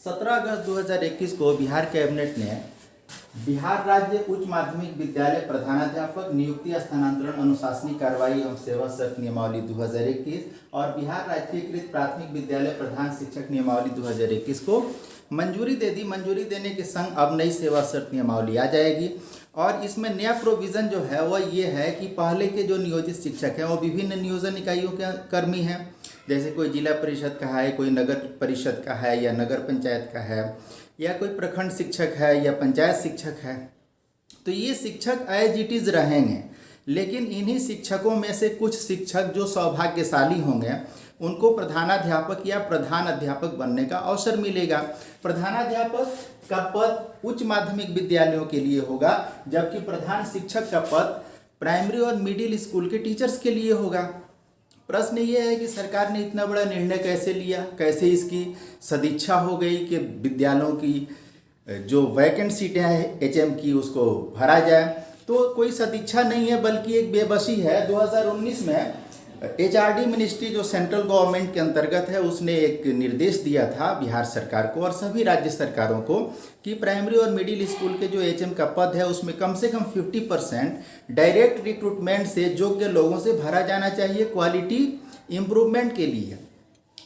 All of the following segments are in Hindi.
17 अगस्त 2021 को बिहार कैबिनेट ने बिहार राज्य उच्च माध्यमिक विद्यालय प्रधानाध्यापक नियुक्ति स्थानांतरण अनुशासनिक कार्रवाई एवं सेवा शर्त नियमावली 2021 और बिहार राज्यीकृत प्राथमिक विद्यालय प्रधान शिक्षक नियमावली 2021 को मंजूरी दे दी। मंजूरी देने के संग अब नई सेवा शर्त नियमावली आ जाएगी और इसमें नया प्रोविज़न जो है वह ये है कि पहले के जो नियोजित शिक्षक हैं वो विभिन्न नियोजन इकाइयों के कर्मी हैं, जैसे कोई जिला परिषद का है, कोई नगर परिषद का है या नगर पंचायत का है, या कोई प्रखंड शिक्षक है या पंचायत शिक्षक है। तो ये शिक्षक एज इट इज़ रहेंगे, लेकिन इन्हीं शिक्षकों में से कुछ शिक्षक जो सौभाग्यशाली होंगे उनको प्रधानाध्यापक या प्रधान अध्यापक बनने का अवसर मिलेगा। प्रधानाध्यापक का पद उच्च माध्यमिक विद्यालयों के लिए होगा, जबकि प्रधान शिक्षक का पद प्राइमरी और मिडिल स्कूल के टीचर्स के लिए होगा। प्रश्न ये है कि सरकार ने इतना बड़ा निर्णय कैसे लिया, कैसे इसकी सदिच्छा हो गई कि विद्यालयों की जो वैकेंट सीटें हैं एचएम की उसको भरा जाए। तो कोई सदिच्छा नहीं है बल्कि एक बेबसी है। 2019 में एचआरडी मिनिस्ट्री जो सेंट्रल गवर्नमेंट के अंतर्गत है उसने एक निर्देश दिया था बिहार सरकार को और सभी राज्य सरकारों को कि प्राइमरी और मिडिल स्कूल के जो एचएम का पद है उसमें कम से कम 50% डायरेक्ट रिक्रूटमेंट से योग्य लोगों से भरा जाना चाहिए क्वालिटी इम्प्रूवमेंट के लिए।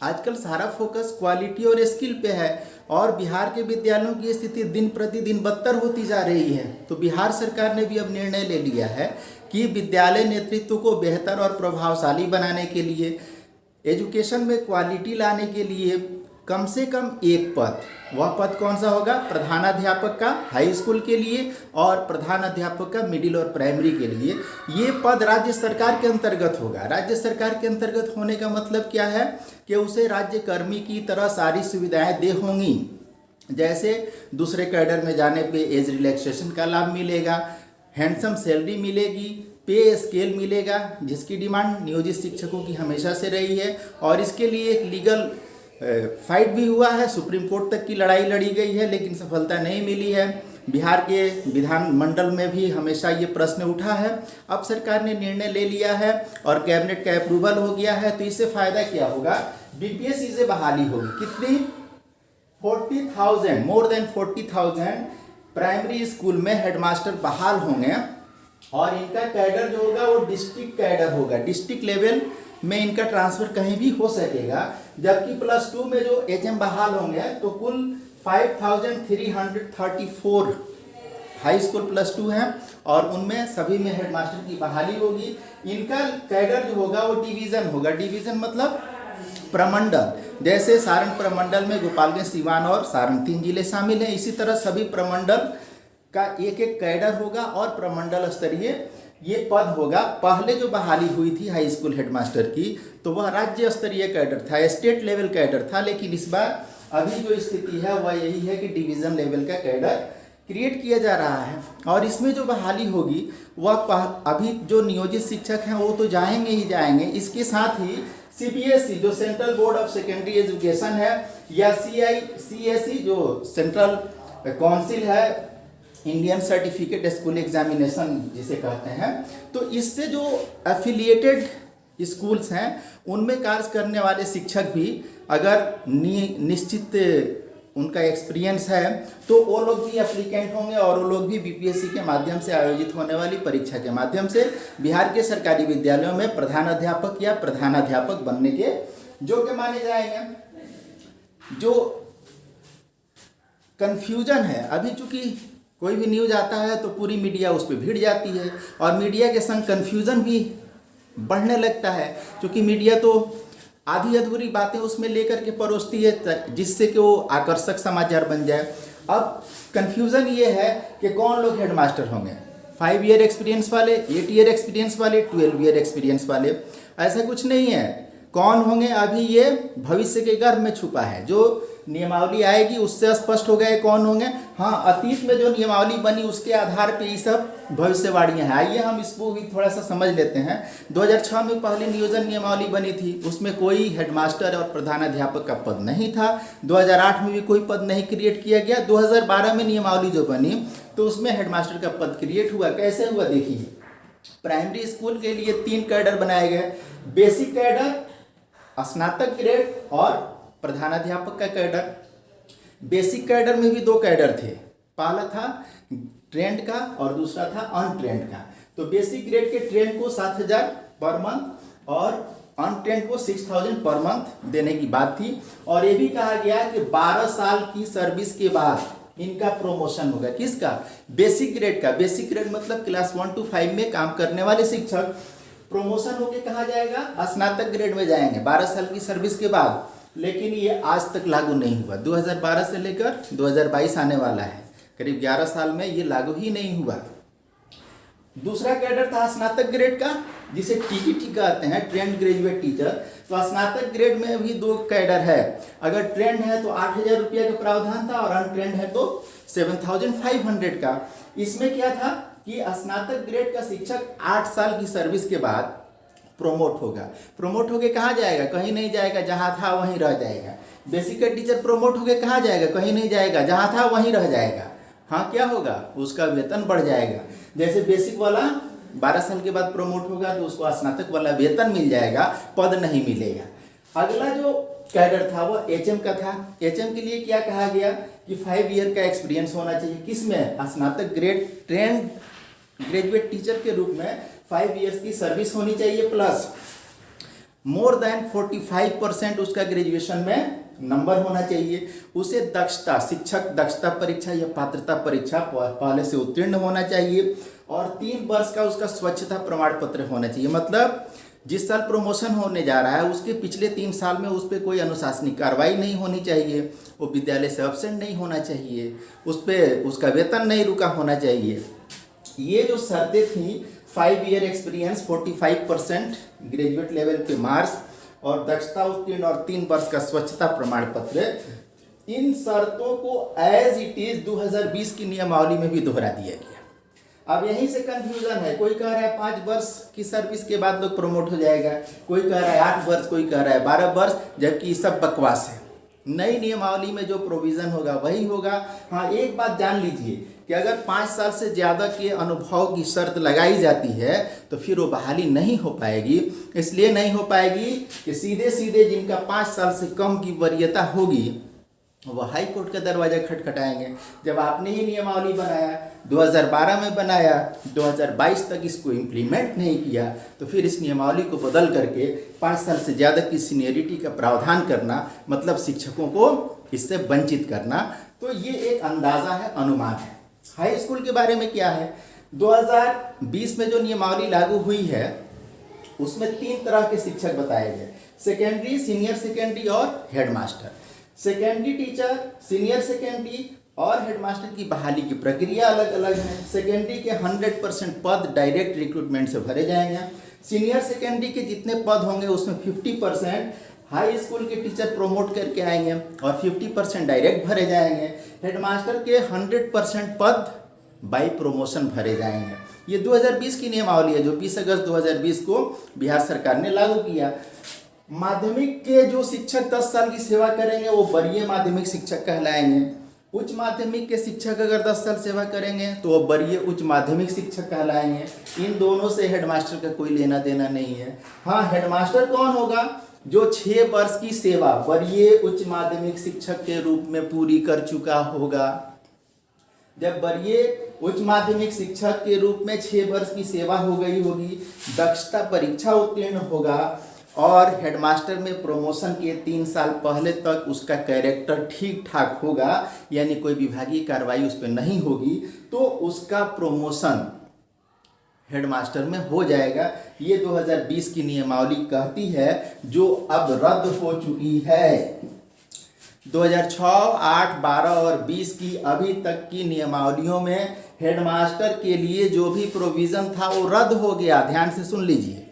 आजकल सारा फोकस क्वालिटी और स्किल पे है और बिहार के विद्यालयों की स्थिति दिन प्रतिदिन बदतर होती जा रही है। तो बिहार सरकार ने भी अब निर्णय ले लिया है कि विद्यालय नेतृत्व को बेहतर और प्रभावशाली बनाने के लिए, एजुकेशन में क्वालिटी लाने के लिए कम से कम एक पद, वह पद कौन सा होगा? प्रधानाध्यापक का हाई स्कूल के लिए और प्रधानाध्यापक का मिडिल और प्राइमरी के लिए। ये पद राज्य सरकार के अंतर्गत होगा। राज्य सरकार के अंतर्गत होने का मतलब क्या है कि उसे राज्य कर्मी की तरह सारी सुविधाएं दे होंगी, जैसे दूसरे कैडर में जाने पे एज रिलैक्सेशन का लाभ मिलेगा, हैंडसम सैलरी मिलेगी, पे स्केल मिलेगा, जिसकी डिमांड नियोजित शिक्षकों की हमेशा से रही है और इसके लिए एक लीगल फाइट भी हुआ है। सुप्रीम कोर्ट तक की लड़ाई लड़ी गई है लेकिन सफलता नहीं मिली है। बिहार के विधानमंडल में भी हमेशा ये प्रश्न उठा है। अब सरकार ने निर्णय ले लिया है और कैबिनेट का अप्रूवल हो गया है। तो इससे फायदा क्या होगा? बीपीएससी से बहाली होगी। कितनी? 40,000, मोर देन 40,000 प्राइमरी स्कूल में हेडमास्टर बहाल होंगे और इनका कैडर जो होगा वो डिस्ट्रिक्ट कैडर होगा। डिस्ट्रिक्ट लेवल में इनका ट्रांसफर कहीं भी हो सकेगा। जबकि +2 में जो एचएम बहाल होंगे तो कुल 5,334 हाई स्कूल +2 हैं और उनमें सभी में हेडमास्टर की बहाली होगी। इनका कैडर जो होगा वो डिवीज़न होगा। डिवीज़न मतलब प्रमंडल, जैसे सारण प्रमंडल में गोपालगंज, सीवान और सारण 3 जिले शामिल हैं, इसी तरह सभी प्रमंडल का एक एक कैडर होगा और प्रमंडल स्तरीय ये पद होगा। पहले जो बहाली हुई थी हाई स्कूल हेडमास्टर की तो वह राज्य स्तरीय कैडर था, स्टेट लेवल कैडर था, लेकिन इस बार अभी जो स्थिति है वह यही है कि डिवीज़न लेवल का कैडर क्रिएट किया जा रहा है और इसमें जो बहाली होगी वह अभी जो नियोजित शिक्षक हैं वो तो जाएंगे ही जाएंगे। इसके साथ ही सीबीएसई जो central board of secondary education है या सीआईसीएसई जो सेंट्रल काउंसिल है, इंडियन सर्टिफिकेट स्कूल एग्जामिनेशन जिसे कहते हैं, तो इससे जो एफिलिएटेड स्कूल्स हैं उनमें कार्य करने वाले शिक्षक भी अगर निश्चित उनका एक्सपीरियंस है तो वो लोग भी एप्लीकेंट होंगे और वो लोग भी बीपीएससी के माध्यम से आयोजित होने वाली परीक्षा के माध्यम से बिहार के सरकारी विद्यालयों में प्रधानाध्यापक या प्रधानाध्यापक बनने के योग्य माने जाएंगे। जो कन्फ्यूजन है अभी, चूंकि कोई भी न्यूज आता है तो पूरी मीडिया उस पर भिड़ जाती है और मीडिया के संग कन्फ्यूजन भी बढ़ने लगता है, क्योंकि मीडिया तो आधी अधूरी बातें उसमें लेकर के परोसती है जिससे कि वो आकर्षक समाचार बन जाए। अब कन्फ्यूज़न ये है कि कौन लोग हेडमास्टर होंगे, 5 ईयर एक्सपीरियंस वाले, 8 ईयर एक्सपीरियंस वाले, 12 ईयर एक्सपीरियंस वाले, ऐसा कुछ नहीं है। कौन होंगे अभी ये भविष्य के गर्भ में छुपा है। जो नियमावली आएगी उससे स्पष्ट हो गए कौन होंगे। हाँ, अतीत में जो नियमावली बनी उसके आधार पे ये सब भविष्यवाणियाँ हैं। आइए हम इसको भी थोड़ा सा समझ लेते हैं। 2006 में पहली नियोजन नियमावली बनी थी, उसमें कोई हेडमास्टर और प्रधानाध्यापक का पद नहीं था। 2008 में भी कोई पद नहीं क्रिएट किया गया। 2012 में नियमावली जो बनी तो उसमें हेडमास्टर का पद क्रिएट हुआ। कैसे हुआ देखिए। प्राइमरी स्कूल के लिए 3 कैडर बनाए गए, बेसिक कैडर, स्नातक ग्रेड और प्रधानाध्यापक का कैडर। बेसिक कैडर में भी दो कैडर थे, पहला था ट्रेंड का और दूसरा था अनट्रेंड का। तो बेसिक ग्रेड के ट्रेंड को 7,000 पर मंथ और अनट्रेंड को 6,000 पर मंथ देने की बात थी। और ये भी कहा गया कि 12 साल की सर्विस के बाद इनका प्रमोशन होगा। किसका? बेसिक ग्रेड का। बेसिक ग्रेड मतलब क्लास 1 to 5 में काम करने वाले शिक्षक प्रमोशन होके कहाँ जाएगा? स्नातक ग्रेड में जाएंगे 12 साल की सर्विस के बाद। लेकिन ये आज तक लागू नहीं हुआ। 2012 से लेकर 2022 आने वाला है, करीब 11 साल में ये लागू ही नहीं हुआ। दूसरा कैडर था स्नातक ग्रेड का, जिसे टीटीटी कहते हैं, ट्रेंड ग्रेजुएट टीचर। तो स्नातक ग्रेड में भी दो कैडर है। अगर ट्रेंड है तो 8,000 रुपया का प्रावधान था और अनट्रेंड है तो 7,500 का। इसमें क्या था कि स्नातक ग्रेड का शिक्षक 8 साल की सर्विस के बाद प्रोमोट होगा। प्रोमोट होके कहाँ जाएगा? कहीं नहीं जाएगा, जहाँ था वहीं रह जाएगा। बेसिक का टीचर प्रोमोट होके कहाँ जाएगा? कहीं नहीं जाएगा, जहाँ था वहीं रह जाएगा। हाँ, क्या होगा? उसका वेतन बढ़ जाएगा। जैसे बेसिक वाला 12 साल के बाद प्रमोट होगा तो उसको स्नातक वाला वेतन मिल जाएगा, पद नहीं मिलेगा। अगला जो कैडर था वो एचएम का था। एचएम के लिए क्या कहा गया कि 5 ईयर का एक्सपीरियंस होना चाहिए। किसमें? स्नातक ग्रेड ट्रेंड ग्रेजुएट टीचर के रूप में 5 ईयर्स की सर्विस होनी चाहिए, प्लस मोर देन 45% उसका ग्रेजुएशन में नंबर होना चाहिए। उसे दक्षता, शिक्षक दक्षता परीक्षा या पात्रता परीक्षा पहले से उत्तीर्ण होना चाहिए और 3 वर्ष का उसका स्वच्छता प्रमाण पत्र होना चाहिए। मतलब जिस साल प्रमोशन होने जा रहा है उसके पिछले 3 साल में उस पर कोई अनुशासनिक कार्रवाई नहीं होनी चाहिए, वो विद्यालय से एब्सेंट नहीं होना चाहिए, उस पर उसका वेतन नहीं रुका होना चाहिए। ये जो शर्तें थी, 5 ईयर एक्सपीरियंस, 45% ग्रेजुएट लेवल पे मार्क्स और दक्षता उत्तीर्ण और 3 वर्ष का स्वच्छता प्रमाण पत्र, इन शर्तों को एज इट इज 2020 की नियमावली में भी दोहरा दिया गया। अब यहीं से कंफ्यूजन है। कोई कह रहा है 5 वर्ष की सर्विस के बाद लोग प्रमोट हो जाएगा, कोई कह रहा है 8 वर्ष, कोई कह रहा है 12 वर्ष, जबकि सब बकवास है। नई नियमावली में जो प्रोविजन होगा वही होगा। हाँ, एक बात जान लीजिए कि अगर 5 साल से ज़्यादा के अनुभव की शर्त लगाई जाती है तो फिर वो बहाली नहीं हो पाएगी। इसलिए नहीं हो पाएगी कि सीधे सीधे जिनका 5 साल से कम की वरीयता होगी वो हाई कोर्ट का दरवाज़ा खटखटाएंगे। जब आपने ही नियमावली बनाया, 2012 में बनाया, 2022 तक इसको इम्प्लीमेंट नहीं किया, तो फिर इस नियमावली को बदल करके 5 साल से ज़्यादा की सीनियरिटी का प्रावधान करना मतलब शिक्षकों को इससे वंचित करना। तो ये एक अंदाज़ा है, अनुमान है। हाई स्कूल के बारे में क्या है? 2020 में जो नियमावली लागू हुई है उसमें 3 तरह के शिक्षक बताए गए, सेकेंडरी, सीनियर सेकेंडरी और headmaster. Secondary teacher, senior secondary और हेडमास्टर की बहाली की प्रक्रिया अलग अलग है। सेकेंडरी के 100% पद डायरेक्ट रिक्रूटमेंट से भरे जाएंगे। सीनियर सेकेंडरी के जितने पद होंगे उसमें 50% हाई स्कूल के टीचर प्रोमोट करके आएंगे और 50% डायरेक्ट भरे जाएंगे। हेडमास्टर के 100% पद बाई प्रमोशन भरे जाएंगे। ये 2020 की नियमावली है जो 20 अगस्त 2020 को बिहार सरकार ने लागू किया। माध्यमिक के जो शिक्षक 10 साल की सेवा करेंगे वो वरीय माध्यमिक शिक्षक कहलाएंगे। उच्च माध्यमिक के शिक्षक अगर 10 साल सेवा करेंगे तो वो वरीय उच्च माध्यमिक शिक्षक कहलाएंगे। इन दोनों से हेडमास्टर का कोई लेना देना नहीं है। हाँ, हेडमास्टर कौन होगा? जो 6 वर्ष की सेवा वरीय उच्च माध्यमिक शिक्षक के रूप में पूरी कर चुका होगा। जब वरीय उच्च माध्यमिक शिक्षक के रूप में 6 वर्ष की सेवा हो गई होगी, दक्षता परीक्षा उत्तीर्ण होगा और हेडमास्टर में प्रमोशन के 3 साल पहले तक उसका कैरेक्टर ठीक ठाक होगा, यानी कोई विभागीय कार्रवाई उस पर नहीं होगी, तो उसका प्रमोशन हेडमास्टर में हो जाएगा। ये 2020 की नियमावली कहती है, जो अब रद्द हो चुकी है। 2006, 8, 12 और 20 की अभी तक की नियमावलियों में हेडमास्टर के लिए जो भी प्रोविज़न था वो रद्द हो गया। ध्यान से सुन लीजिए।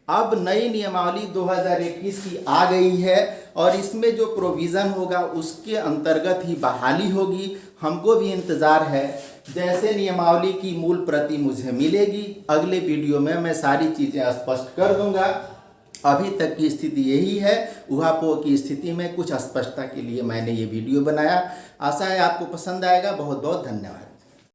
अब नई नियमावली 2021 की आ गई है और इसमें जो प्रोविज़न होगा उसके अंतर्गत ही बहाली होगी। हमको भी इंतज़ार है। जैसे नियमावली की मूल प्रति मुझे मिलेगी, अगले वीडियो में मैं सारी चीज़ें स्पष्ट कर दूंगा। अभी तक की स्थिति यही है। ऊहापोह की स्थिति में कुछ स्पष्टता के लिए मैंने ये वीडियो बनाया। आशा है आपको पसंद आएगा। बहुत बहुत धन्यवाद।